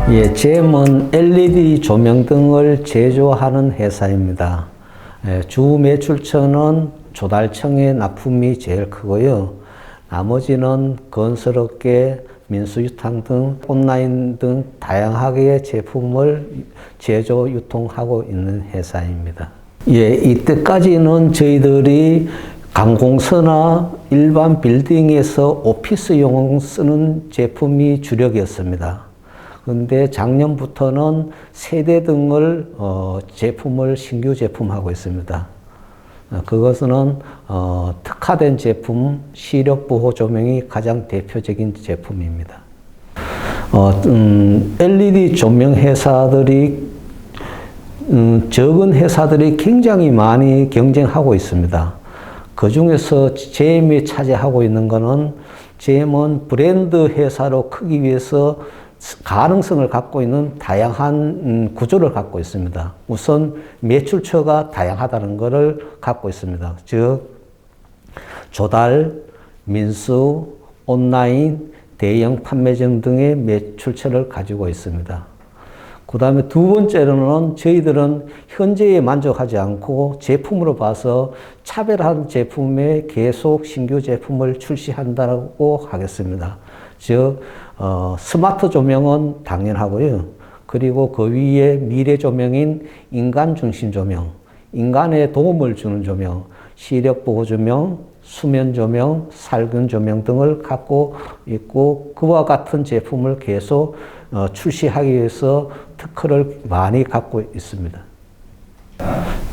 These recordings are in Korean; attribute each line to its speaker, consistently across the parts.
Speaker 1: 예, 잼은 LED 조명 등을 제조하는 회사입니다. 주 매출처는 조달청의 납품이 제일 크고요. 나머지는 건설업계, 민수유통 등 온라인 등 다양하게 제품을 제조, 유통하고 있는 회사입니다. 예, 이때까지는 저희들이 관공서나 일반 빌딩에서 오피스용 쓰는 제품이 주력이었습니다. 그런데 작년부터는 세대 등을 제품을 신규 제품하고 있습니다. 그것은 특화된 제품, 시력 보호 조명이 가장 대표적인 제품입니다. LED 조명 회사들이 적은 회사들이 굉장히 많이 경쟁하고 있습니다. 그 중에서 잼이 차지하고 있는 것은 잼은 브랜드 회사로 크기 위해서 가능성을 갖고 있는 다양한 구조를 갖고 있습니다. 우선 매출처가 다양하다는 것을 갖고 있습니다. 즉 조달, 민수, 온라인, 대형 판매점 등의 매출처를 가지고 있습니다. 그 다음에 두 번째로는 저희들은 현재에 만족하지 않고 제품으로 봐서 차별화된 제품에 계속 신규 제품을 출시한다고 하겠습니다. 즉 스마트 조명은 당연하고요. 그리고 그 위에 미래 조명인 인간 중심 조명, 인간에 도움을 주는 조명, 시력 보호 조명, 수면 조명, 살균 조명 등을 갖고 있고 그와 같은 제품을 계속 출시하기 위해서 특허를 많이 갖고 있습니다.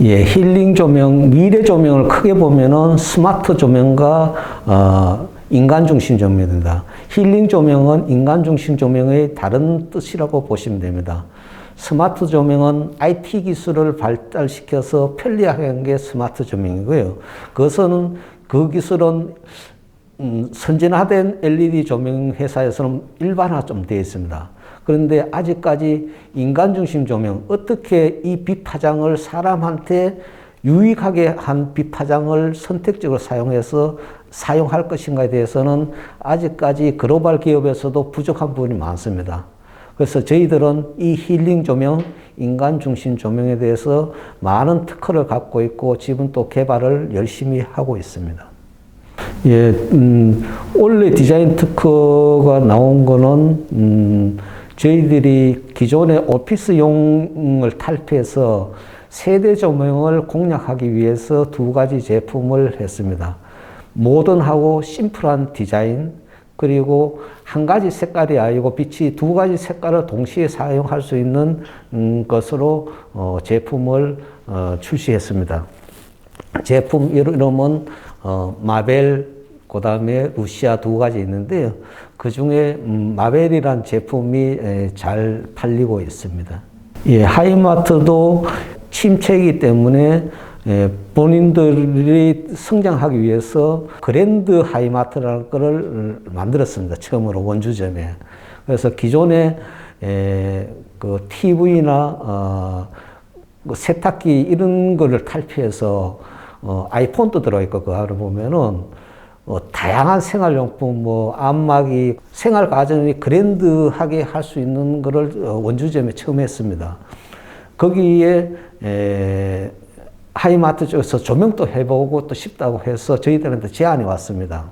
Speaker 1: 예, 힐링 조명, 미래 조명을 크게 보면은 스마트 조명과 인간 중심 조명입니다. 힐링 조명은 인간 중심 조명의 다른 뜻이라고 보시면 됩니다. 스마트 조명은 IT 기술을 발달시켜서 편리하게 한 게 스마트 조명이고요. 그 기술은 선진화된 LED 조명 회사에서는 일반화 좀 되어 있습니다. 그런데 아직까지 인간 중심 조명, 어떻게 이 빛 파장을 사람한테 유익하게 한 빛 파장을 선택적으로 사용할 것인가에 대해서는 아직까지 글로벌 기업에서도 부족한 부분이 많습니다. 그래서 저희들은 이 힐링 조명, 인간 중심 조명에 대해서 많은 특허를 갖고 있고 지금 또 개발을 열심히 하고 있습니다. 예, 원래 디자인 특허가 나온 거는 저희들이 기존의 오피스용을 탈피해서 세대 조명을 공략하기 위해서 두 가지 제품을 했습니다. 모던하고 심플한 디자인, 그리고 한 가지 색깔이 아니고 빛이 두 가지 색깔을 동시에 사용할 수 있는 것으로 제품을 출시했습니다. 제품 이름은 마벨, 그 다음에 루시아 두 가지 있는데요. 그 중에 마벨이란 제품이 잘 팔리고 있습니다. 예, 하이마트도 침체이기 때문에 본인들이 성장하기 위해서 그랜드 하이마트라는 것을 만들었습니다. 처음으로 원주점에. 그래서 기존에 그 TV나 세탁기 이런 거를 탈피해서 아이폰도 들어있고 그 안에 보면은 다양한 생활용품, 안마기, 생활가전이 그랜드하게 할 수 있는 거를 원주점에 처음 했습니다. 거기에 하이마트 쪽에서 조명도 해보고 또 싶다고 해서 저희들한테 제안이 왔습니다.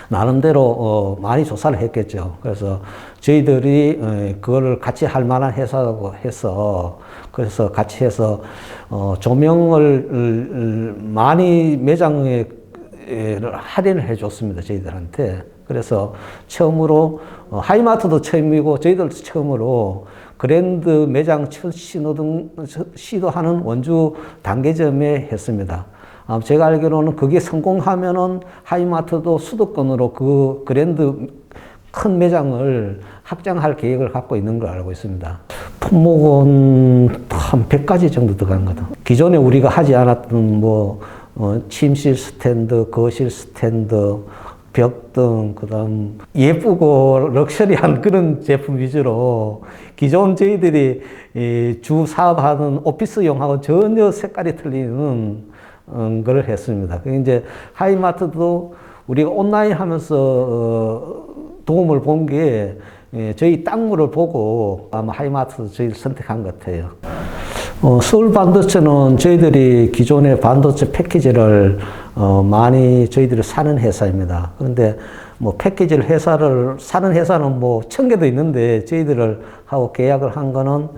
Speaker 1: 나름대로 많이 조사를 했겠죠. 그래서 저희들이 그거를 같이 할 만한 회사라고 해서 그래서 같이 해서 조명을 많이 매장에 할인을 해줬습니다. 저희들한테. 그래서 처음으로 하이마트도 처음이고 저희들도 처음으로 그랜드 매장 첫 시도하는 원주 단계점에 했습니다. 제가 알기로는 그게 성공하면은 하이마트도 수도권으로 그 그랜드 큰 매장을 확장할 계획을 갖고 있는 걸 알고 있습니다. 품목은 한 100가지 정도 들어간 거다. 기존에 우리가 하지 않았던 침실 스탠드, 거실 스탠드, 벽등, 그 다음 예쁘고 럭셔리한 그런 제품 위주로 기존 저희들이 주 사업하는 오피스용하고 전혀 색깔이 틀리는 걸 했습니다. 이제 하이마트도 우리가 온라인 하면서 도움을 본 게 저희 땅물을 보고 아마 하이마트 저희를 선택한 것 같아요. 서울 반도체는 저희들이 기존의 반도체 패키지를 많이 저희들이 사는 회사입니다. 그런데 뭐 패키지를 사는 회사는 뭐 1000개도 있는데 저희들을 하고 계약을 한 거는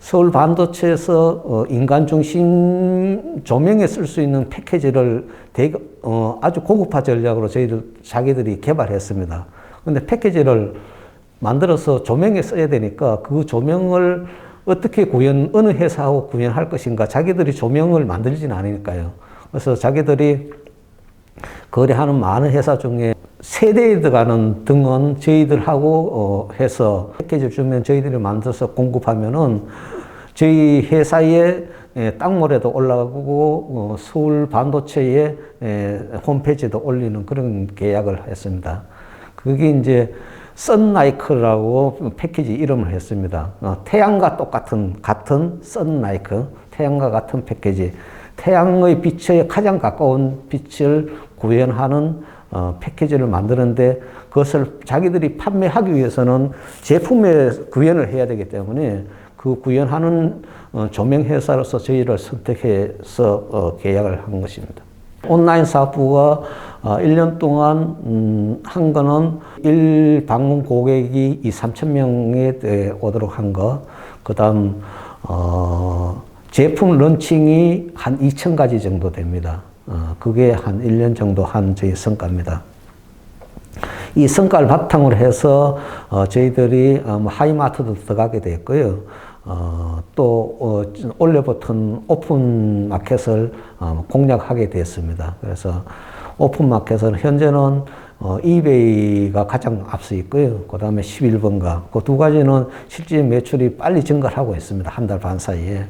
Speaker 1: 서울 반도체에서 인간 중심 조명에 쓸 수 있는 패키지를 아주 고급화 전략으로 자기들이 개발했습니다. 근데 패키지를 만들어서 조명에 써야 되니까 그 조명을 어떻게 어느 회사하고 구현할 것인가, 자기들이 조명을 만들지는 않으니까요. 그래서 자기들이 거래하는 많은 회사 중에 세대에 들어가는 등은 저희들하고 해서 패키지를 주면 저희들이 만들어서 공급하면은 저희 회사의 땅몰에도 올라가고 서울 반도체의 홈페이지에도 올리는 그런 계약을 했습니다. 그게 이제 썬라이크라고 패키지 이름을 했습니다. 태양과 같은 썬라이크, 태양과 같은 패키지. 태양의 빛에 가장 가까운 빛을 구현하는 패키지를 만드는데, 그것을 자기들이 판매하기 위해서는 제품에 구현을 해야 되기 때문에 그 구현하는 조명 회사로서 저희를 선택해서 계약을 한 것입니다. 온라인 사업부가 1년 동안 한 거는 방문 고객이 2~3,000명에 오도록 한 거, 그 다음 제품 런칭이 한 2,000가지 정도 됩니다. 그게 한 1년 정도 한 저희 성과입니다. 이 성과를 바탕으로 해서 저희들이 하이마트도 들어가게 됐고요. 또 올려붙은 오픈 마켓을 공략하게 됐습니다. 그래서 오픈 마켓은 현재는 이베이가 가장 앞서 있고요. 그 다음에 11번가. 그 두 가지는 실제 매출이 빨리 증가를 하고 있습니다. 한 달 반 사이에.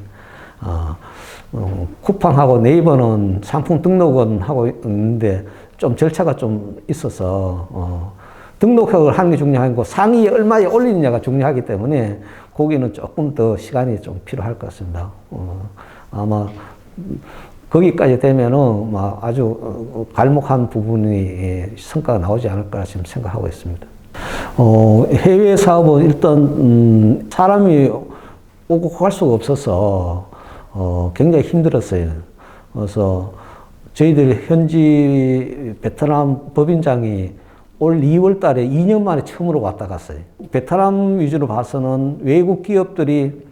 Speaker 1: 쿠팡하고 네이버는 상품 등록은 하고 있는데 좀 절차가 좀 있어서 등록을 하는 게 중요하고 상위에 얼마에 올리느냐가 중요하기 때문에 거기는 조금 더 시간이 좀 필요할 것 같습니다. 아마 거기까지 되면은 아주 갈목한 부분이 성과가 나오지 않을까 지금 생각하고 있습니다. 해외 사업은 일단 사람이 오고 갈 수가 없어서 굉장히 힘들었어요. 그래서 저희들 현지 베트남 법인장이 올 2월 달에 2년 만에 처음으로 왔다 갔어요. 베트남 위주로 봐서는 외국 기업들이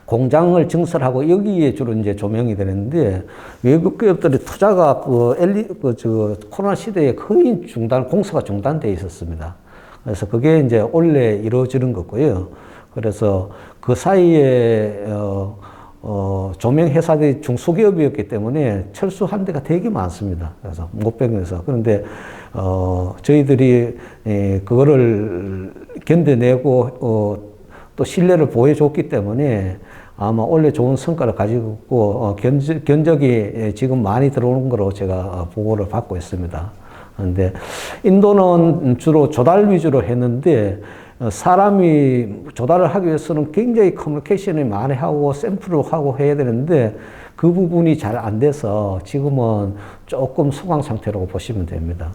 Speaker 1: 공장을 증설하고 여기에 주로 이제 조명이 되는데, 외국 기업들의 투자가 코로나 시대에 거의 공사가 중단되어 있었습니다. 그래서 그게 이제 원래 이루어지는 거고요. 그래서 그 사이에 조명 회사들이 중소기업이었기 때문에 철수한 데가 되게 많습니다. 그래서 못 뺏겨서. 그런데 저희들이 그거를 견뎌내고 또 신뢰를 보여줬기 때문에 아마 원래 좋은 성과를 가지고 있고 견적이 지금 많이 들어오는 거로 제가 보고를 받고 있습니다. 그런데 인도는 주로 조달 위주로 했는데 사람이 조달을 하기 위해서는 굉장히 커뮤니케이션을 많이 하고 샘플을 하고 해야 되는데 그 부분이 잘 안 돼서 지금은 조금 소강 상태라고 보시면 됩니다.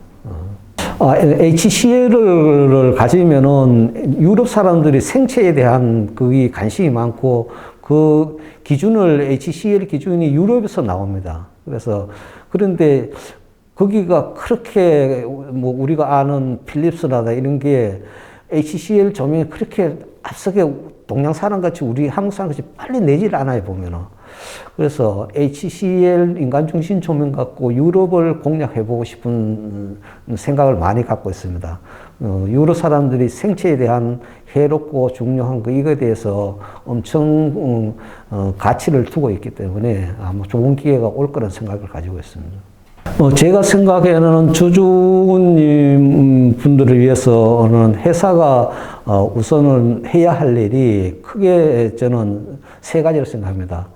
Speaker 1: HCL을 가지면은 유럽 사람들이 생체에 대한 그게 관심이 많고 그 기준을 HCL 기준이 유럽에서 나옵니다. 그런데 거기가 그렇게 우리가 아는 필립스나 이런 게 HCL 조명이 그렇게 앞서게 동양 사람같이 우리 한국 사람같이 빨리 내질 않아요, 보면은. 그래서 HCL 인간 중심 조명 갖고 유럽을 공략해보고 싶은 생각을 많이 갖고 있습니다. 유럽 사람들이 생체에 대한 해롭고 중요한 이거에 대해서 엄청 가치를 두고 있기 때문에 아마 좋은 기회가 올 거라는 생각을 가지고 있습니다. 제가 생각에는 주주님 분들을 위해서는 회사가 우선은 해야 할 일이 크게 저는 3가지를 생각합니다.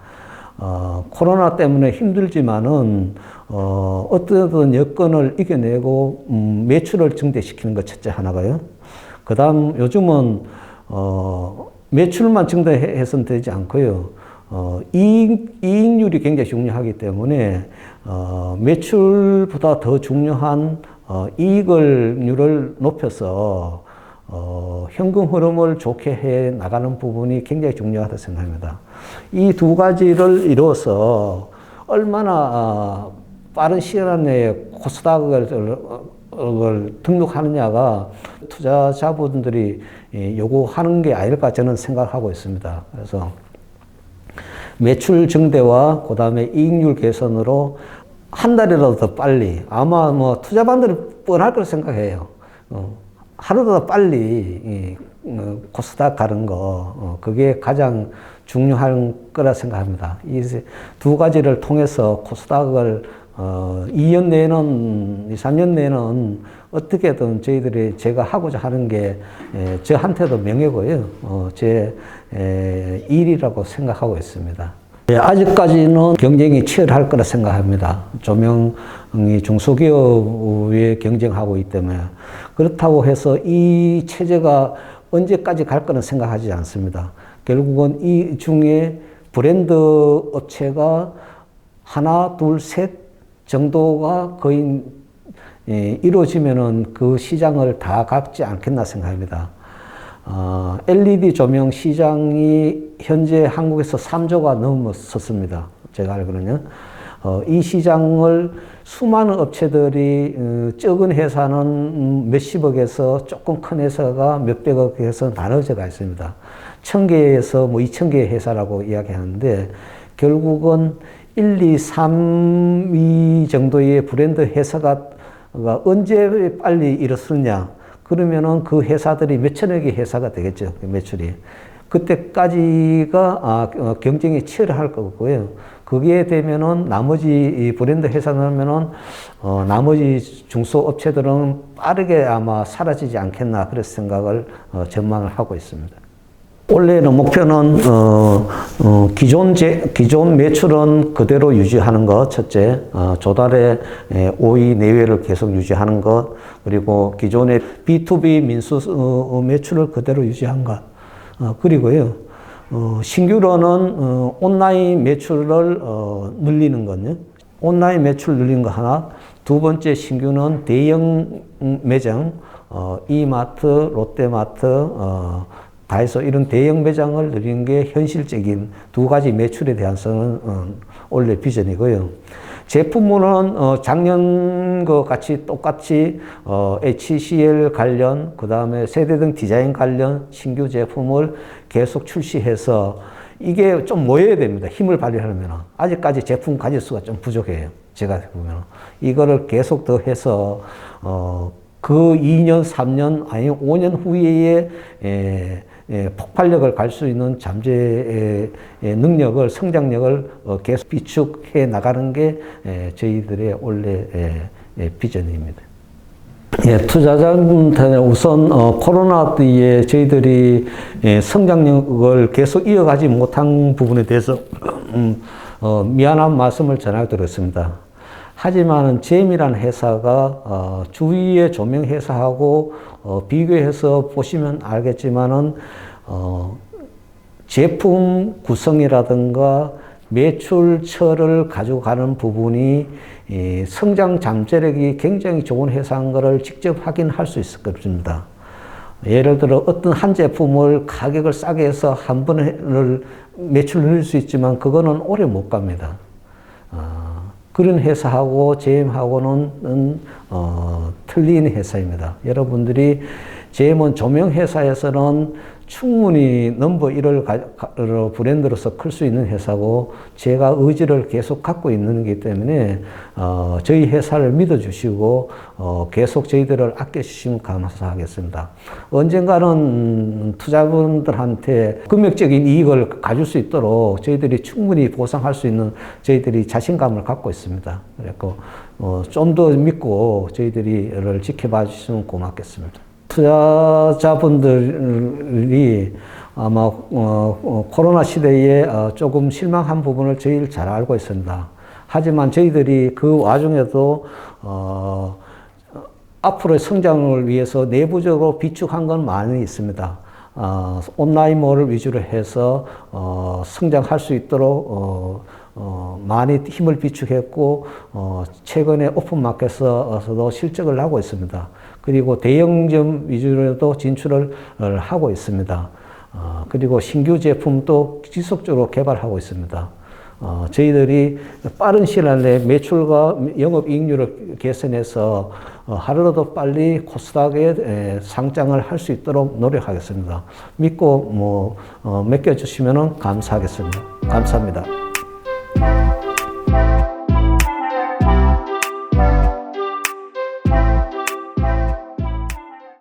Speaker 1: 코로나 때문에 힘들지만은 어떤 여건을 이겨내고 매출을 증대시키는 것 첫째 하나가요. 그 다음 요즘은 매출만 증대해서는 되지 않고요. 이익률이 굉장히 중요하기 때문에 매출보다 더 중요한 이익률을 높여서 현금 흐름을 좋게 해 나가는 부분이 굉장히 중요하다고 생각합니다. 이 두 가지를 이루어서 얼마나 빠른 시간 내에 코스닥을 등록하느냐가 투자자분들이 요구하는 게 아닐까 저는 생각하고 있습니다. 그래서 매출 증대와 그다음에 이익률 개선으로 한 달이라도 더 빨리, 아마 뭐 투자반들은 뻔할 거라 생각해요. 하루도 더 빨리 코스닥 가는 거, 그게 가장 중요한 거라 생각합니다. 이 두 가지를 통해서 코스닥을 2년 내에는, 2, 3년 내에는 어떻게든 저희들이 제가 하고자 하는 게 저한테도 명예고요. 제 일이라고 생각하고 있습니다. 아직까지는 경쟁이 치열할 거라 생각합니다. 조명이 중소기업에 경쟁하고 있기 때문에. 그렇다고 해서 이 체제가 언제까지 갈 거는 생각하지 않습니다. 결국은 이 중에 브랜드 업체가 하나, 둘, 셋 정도가 거의 이루어지면은 그 시장을 다 갖지 않겠나 생각합니다. LED 조명 시장이 현재 한국에서 3조가 넘었었습니다. 제가 알기로는요. 이 시장을 수많은 업체들이 적은 회사는 몇십억에서 조금 큰 회사가 몇백억에서 나눠져가 있습니다. 1000개에서 뭐 2000개의 회사라고 이야기하는데 결국은 1, 2, 3, 2 정도의 브랜드 회사가 언제 빨리 일어서냐. 그러면은 그 회사들이 몇천억의 회사가 되겠죠. 매출이. 그때까지가 경쟁이 치열할 거고요. 그게 되면은 나머지 브랜드 회사 넣으면은 나머지 중소업체들은 빠르게 아마 사라지지 않겠나 그런 생각을 전망을 하고 있습니다. 올해는 목표는 기존 매출은 그대로 유지하는 것 첫째, 조달의 5위 내외를 계속 유지하는 것, 그리고 기존의 B2B 민수 매출을 그대로 유지한 것, 그리고요 신규로는 온라인 매출을 늘리는 거요. 온라인 매출 늘리는 거 하나, 두 번째 신규는 대형 매장, 이마트, 롯데마트, 다해서 이런 대형 매장을 늘리는 게 현실적인 두 가지 매출에 대해서는 올해 비전이고요. 제품으로는 작년과 같이 똑같이 HCL 관련, 그 다음에 세대등 디자인 관련 신규 제품을 계속 출시해서 이게 좀 모여야 됩니다. 힘을 발휘하려면. 아직까지 제품 가질 수가 좀 부족해요. 제가 보면. 이거를 계속 더 해서 그 2년, 3년, 아니 5년 후에 폭발력을 갈 수 있는 잠재의 능력을, 성장력을 계속 비축해 나가는 게 저희들의 원래 비전입니다. 투자자분들은 우선 코로나 뒤에 저희들이 성장력을 계속 이어가지 못한 부분에 대해서 미안한 말씀을 전해드렸습니다. 하지만 잼이라는 회사가 주위의 조명 회사하고 비교해서 보시면 알겠지만은 제품 구성이라든가 매출처를 가져가는 부분이 성장 잠재력이 굉장히 좋은 회사인 것을 직접 확인할 수 있을 겁니다. 예를 들어 어떤 한 제품을 가격을 싸게 해서 한 번에 매출을 늘릴 수 있지만 그거는 오래 못 갑니다. 그런 회사하고 JM하고는 틀린 회사입니다. 여러분들이 JM은 조명 회사에서는 충분히 넘버 1을 브랜드로서 클 수 있는 회사고 제가 의지를 계속 갖고 있는 거기 때문에 저희 회사를 믿어주시고 계속 저희들을 아껴주시면 감사하겠습니다. 언젠가는 투자분들한테 금액적인 이익을 가질 수 있도록 저희들이 충분히 보상할 수 있는 저희들이 자신감을 갖고 있습니다. 그래서 좀 더 믿고 저희들을 지켜봐 주시면 고맙겠습니다. 투자자분들이 아마 코로나 시대에 조금 실망한 부분을 저희를 잘 알고 있습니다. 하지만 저희들이 그 와중에도 앞으로의 성장을 위해서 내부적으로 비축한 건 많이 있습니다. 온라인몰을 위주로 해서 성장할 수 있도록 많이 힘을 비축했고, 최근에 오픈마켓에서도 실적을 하고 있습니다. 그리고 대형점 위주로도 진출을 하고 있습니다. 그리고 신규 제품도 지속적으로 개발하고 있습니다. 저희들이 빠른 시간 내에 매출과 영업이익률을 개선해서 하루라도 빨리 코스닥에 상장을 할 수 있도록 노력하겠습니다. 믿고 맡겨주시면 감사하겠습니다. 감사합니다.